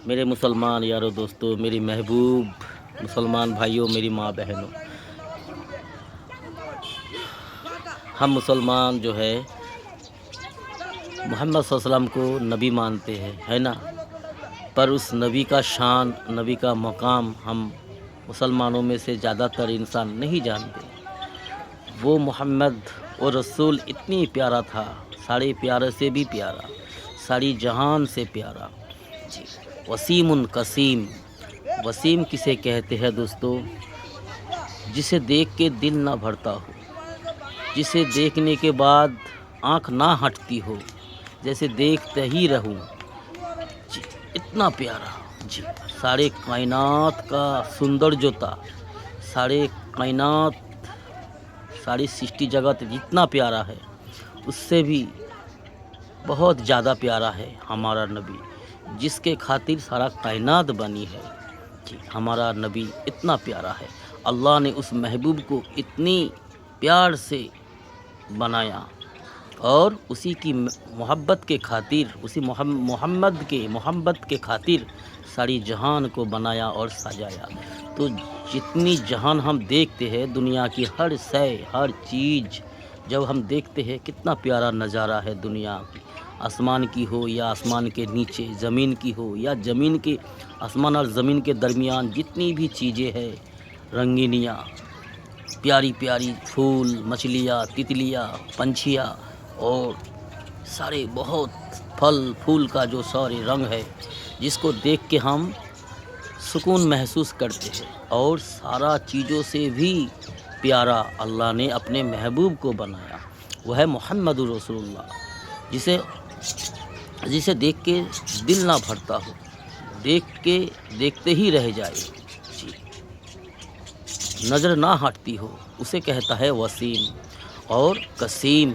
میرے مسلمان یارو دوستو، میری محبوب مسلمان بھائیوں، میری ماں بہنوں، ہم مسلمان جو ہے محمد صلی اللہ علیہ وسلم کو نبی مانتے ہیں، ہے نا؟ پر اس نبی کا شان، نبی کا مقام ہم مسلمانوں میں سے زیادہ تر انسان نہیں جانتے۔ وہ محمد اور رسول اتنی پیارا تھا، ساڑھے پیارے سے بھی پیارا، ساری جہان سے پیارا۔ جی، وسیم قسیم، وسیم کسے کہتے ہیں دوستو؟ جسے دیکھ کے دل نہ بھرتا ہو، جسے دیکھنے کے بعد آنکھ نہ ہٹتی ہو، جیسے دیکھتے ہی رہوں۔ جی، اتنا پیارا، جی، سارے کائنات کا سندر جو تھا، سارے کائنات، ساری سرشٹی جگت جتنا پیارا ہے، اس سے بھی بہت زیادہ پیارا ہے ہمارا نبی، جس کے خاطر سارا کائنات بنی ہے۔ جی، ہمارا نبی اتنا پیارا ہے، اللہ نے اس محبوب کو اتنی پیار سے بنایا اور اسی کی محبت کے خاطر، اسی محبت کے خاطر ساری جہان کو بنایا اور سجایا۔ تو جتنی جہان ہم دیکھتے ہیں، دنیا کی ہر شے، ہر چیز جب ہم دیکھتے ہیں، کتنا پیارا نظارہ ہے دنیا کی، آسمان کی ہو یا آسمان کے نیچے، زمین کی ہو یا زمین کے، آسمان اور زمین کے درمیان جتنی بھی چیزیں ہیں، رنگینیاں، پیاری پیاری پھول، مچھلیاں، تتلیاں، پنچھیاں، اور سارے بہت پھل پھول کا جو سارے رنگ ہے، جس کو دیکھ کے ہم سکون محسوس کرتے ہیں۔ اور سارا چیزوں سے بھی پیارا اللہ نے اپنے محبوب کو بنایا، وہ ہے محمد رسول اللہ، جسے دیکھ کے دل نہ بھرتا ہو، دیکھتے ہی رہ جائے، جی، نظر نہ ہٹتی ہو، اسے کہتا ہے وسیم۔ اور قسیم،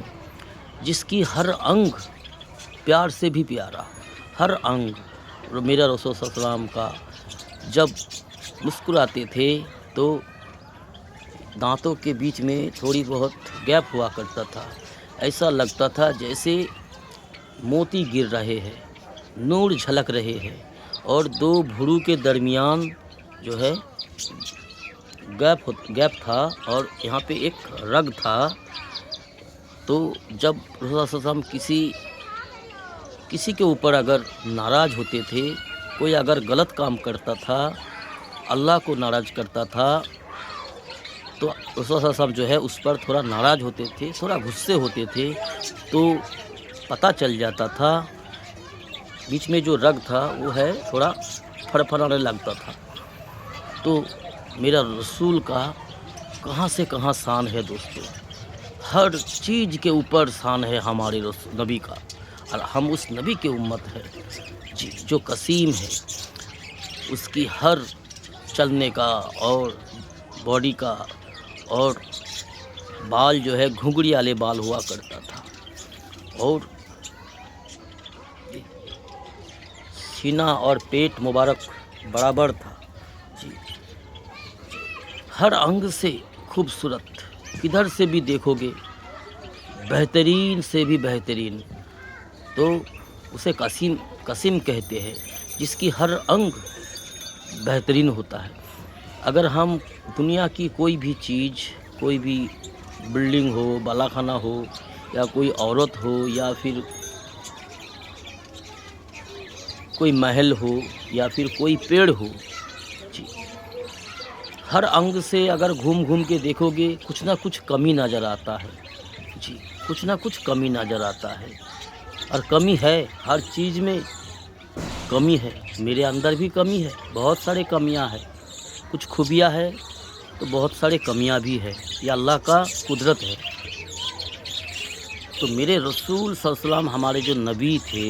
جس کی ہر انگ پیار سے بھی پیارا، ہر انگ۔ میرا رسول صلی اللہ علیہ وسلم کا جب مسکراتے تھے تو دانتوں کے بیچ میں تھوڑی بہت گیپ ہوا کرتا تھا، ایسا لگتا تھا جیسے موتی گر رہے ہیں، نور جھلک رہے ہیں، اور دو بھرو کے درمیان جو ہے گیپ تھا، اور یہاں پہ ایک رگ تھا۔ تو جب رسول اللہ صلی اللہ علیہ وسلم کسی کے اوپر اگر ناراض ہوتے تھے، کوئی اگر غلط کام کرتا تھا، اللہ کو ناراض کرتا تھا، تو رسول صلی اللہ علیہ وسلم جو ہے اس پر تھوڑا ناراض ہوتے تھے، تھوڑا غصے ہوتے تھے، تو پتہ چل جاتا تھا بیچ میں جو رگ تھا وہ ہے تھوڑا پھڑپھڑانے لگتا تھا۔ تو میرا رسول کا کہاں سے کہاں شان ہے دوستو، ہر چیز کے اوپر شان ہے ہمارے نبی کا، اور ہم اس نبی کے امت ہے، جی، جو قسیم ہے، اس کی ہر چلنے کا اور باڈی کا اور بال جو ہے گھنگری والے بال ہوا کرتا تھا، اور سینہ اور پیٹ مبارک برابر تھا، جی، ہر انگ سے خوبصورت، کدھر سے بھی دیکھو گے بہترین سے بھی بہترین، تو اسے قسیم کہتے ہیں، جس کی ہر انگ بہترین ہوتا ہے۔ اگر ہم دنیا کی کوئی بھی چیز، کوئی بھی بلڈنگ ہو، بالا خانہ ہو، یا کوئی عورت ہو، یا پھر کوئی محل ہو، یا پھر کوئی پیڑ ہو، جی، ہر انگ سے اگر گھوم کے دیکھو گے، کچھ نہ کچھ کمی نظر آتا ہے، جی، کچھ نہ کچھ کمی نظر آتا ہے، اور کمی ہے، ہر چیز میں کمی ہے، میرے اندر بھی کمی ہے، بہت سارے کمیاں ہیں، کچھ خوبیاں ہے تو بہت سارے کمیاں بھی ہے، یہ اللہ کا قدرت ہے۔ تو میرے رسول صلی اللہ علیہ وسلم، ہمارے جو نبی تھے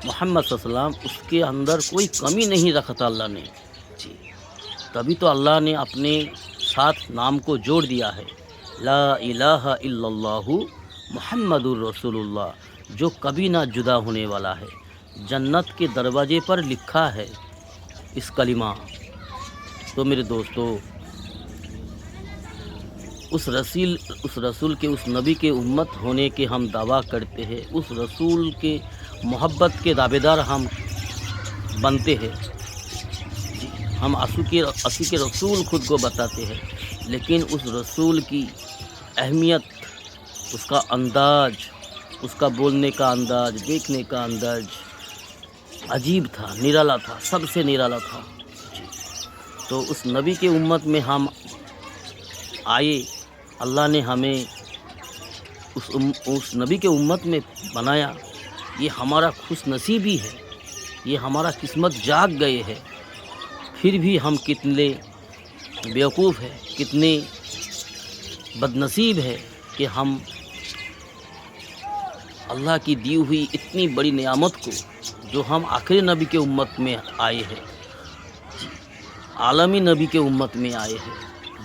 محمد صلی اللہ علیہ وسلم، اس کے اندر کوئی کمی نہیں رکھا تھا اللہ نے، جی، تبھی تو اللہ نے اپنے ساتھ نام کو جوڑ دیا ہے، لا الہ الا اللہ محمد الرسول اللہ، جو کبھی نہ جدا ہونے والا ہے۔ جنت کے دروازے پر لکھا ہے اس کلمہ۔ تو میرے دوستو، اس رسول کے، اس نبی کے امت ہونے کے ہم دعویٰ کرتے ہیں، اس رسول کے محبت کے دعوے دار ہم بنتے ہیں. جی ہم عاشق رسول خود کو بتاتے ہیں، لیکن اس رسول کی اہمیت، اس کا انداز، اس کا بولنے کا انداز، دیکھنے کا انداز عجیب تھا، نرالا تھا، سب سے نرالا تھا. جی تو اس نبی کے امت میں ہم آئے، اللہ نے ہمیں اس نبی کے امت میں بنایا. یہ ہمارا خوش نصیبی ہے، یہ ہمارا قسمت جاگ گئے ہے. پھر بھی ہم کتنے بیوقوف ہیں، کتنے بد نصیب ہے کہ ہم اللہ کی دی ہوئی اتنی بڑی نعمت کو، جو ہم آخری نبی کے امت میں آئے ہیں، عالمی نبی کے امت میں آئے ہیں،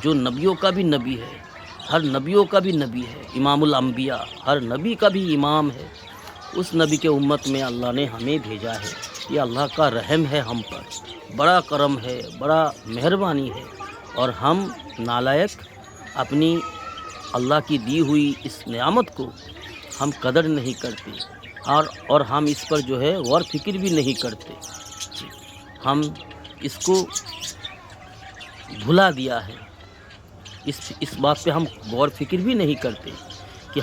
جو نبیوں کا بھی نبی ہے، ہر نبیوں کا بھی نبی ہے، امام الانبیاء، ہر نبی کا بھی امام ہے. اس نبی کے امت میں اللہ نے ہمیں بھیجا ہے. یہ اللہ کا رحم ہے ہم پر، بڑا کرم ہے، بڑا مہربانی ہے. اور ہم نالائق اپنی اللہ کی دی ہوئی اس نعمت کو ہم قدر نہیں کرتے، اور ہم اس پر جو ہے غور فکر بھی نہیں کرتے. ہم اس کو بھلا دیا ہے. اس بات پہ ہم غور فکر بھی نہیں کرتے کہ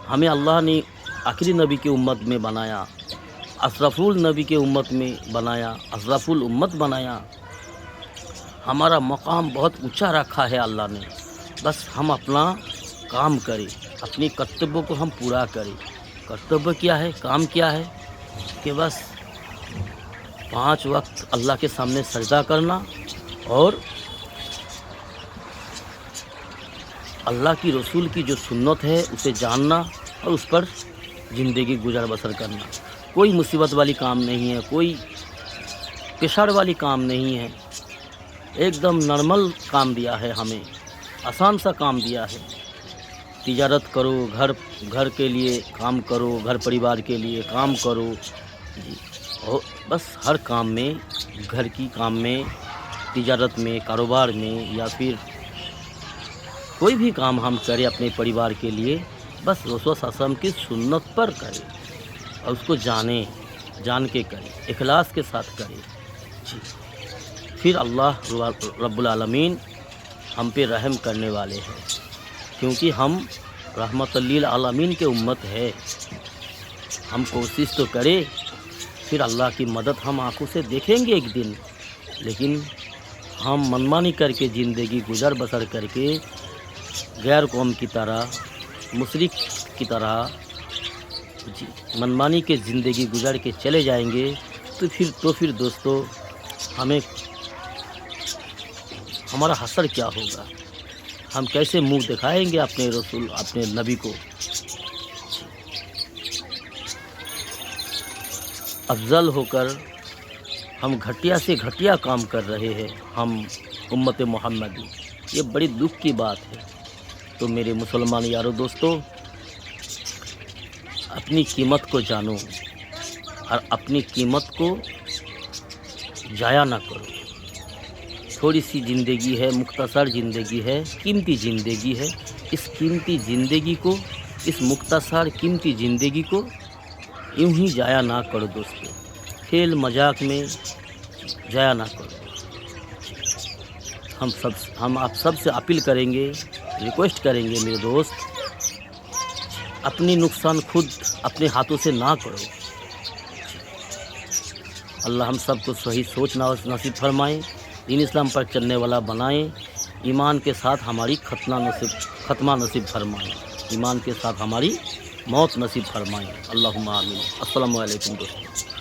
ہمیں اللہ نے آخری نبی کے امت میں بنایا، اشرف النبی کے امت میں بنایا، اشرف الامت بنایا. ہمارا مقام بہت اونچا رکھا ہے اللہ نے. بس ہم اپنا کام کریں، اپنی کرتبوں کو ہم پورا کریں. کرتبہ کیا ہے، کام کیا ہے کہ بس 5 وقت اللہ کے سامنے سجدہ کرنا، اور اللہ کی رسول کی جو سنت ہے اسے جاننا، اور اس پر زندگی گزر بسر کرنا. کوئی مصیبت والی کام نہیں ہے، کوئی پریشر والی کام نہیں ہے. ایک دم نارمل کام دیا ہے ہمیں، آسان سا کام دیا ہے. تجارت کرو، گھر کے لیے کام کرو، گھر پریوار کے لیے کام کرو. جی اور بس ہر کام میں، گھر کی کام میں، تجارت میں، کاروبار میں، یا پھر کوئی بھی کام ہم کریں اپنے پریوار کے لیے، بس رسول صلی اللہ علیہ وسلم کی سنت پر کریں، اور اس کو جان کے کریں، اخلاص کے ساتھ کریں. جی پھر اللہ رب العالمین ہم پہ رحم کرنے والے ہیں، کیونکہ ہم رحمت للعالمین کے امت ہے. ہم کوشش تو کریں، پھر اللہ کی مدد ہم آنکھوں سے دیکھیں گے ایک دن. لیکن ہم منمانی کر کے زندگی گزر بسر کر کے غیر قوم کی طرح، مشرک کی طرح منمانی کے زندگی گزر کے چلے جائیں گے، تو پھر دوستو ہمارا حشر کیا ہوگا؟ ہم کیسے منہ دکھائیں گے اپنے رسول، اپنے نبی کو؟ افضل ہو کر ہم گھٹیا سے گھٹیا کام کر رہے ہیں، ہم امت محمدی. یہ بڑی دکھ کی بات ہے. تو میرے مسلمان یارو دوستو، اپنی قیمت کو جانو، اور اپنی قیمت کو ضائع نہ کرو. تھوڑی سی زندگی ہے، مختصر زندگی ہے، قیمتی زندگی ہے. اس قیمتی زندگی کو، اس مختصر قیمتی زندگی کو یوں ہی ضائع نہ کرو دوستو. کھیل مذاق میں ضائع نہ کرو. ہم آپ سب سے اپیل کریں گے، ریکویسٹ کریں گے میرے دوست، اپنی نقصان خود اپنے ہاتھوں سے نہ کرو. اللہ ہم سب کو صحیح سوچ نصیب فرمائیں، دین اسلام پر چلنے والا بنائیں. ایمان کے ساتھ ہماری ختمہ نصیب فرمائیں. ایمان کے ساتھ ہماری موت نصیب فرمائیں. اللہم آمین. السلام علیکم دوستو.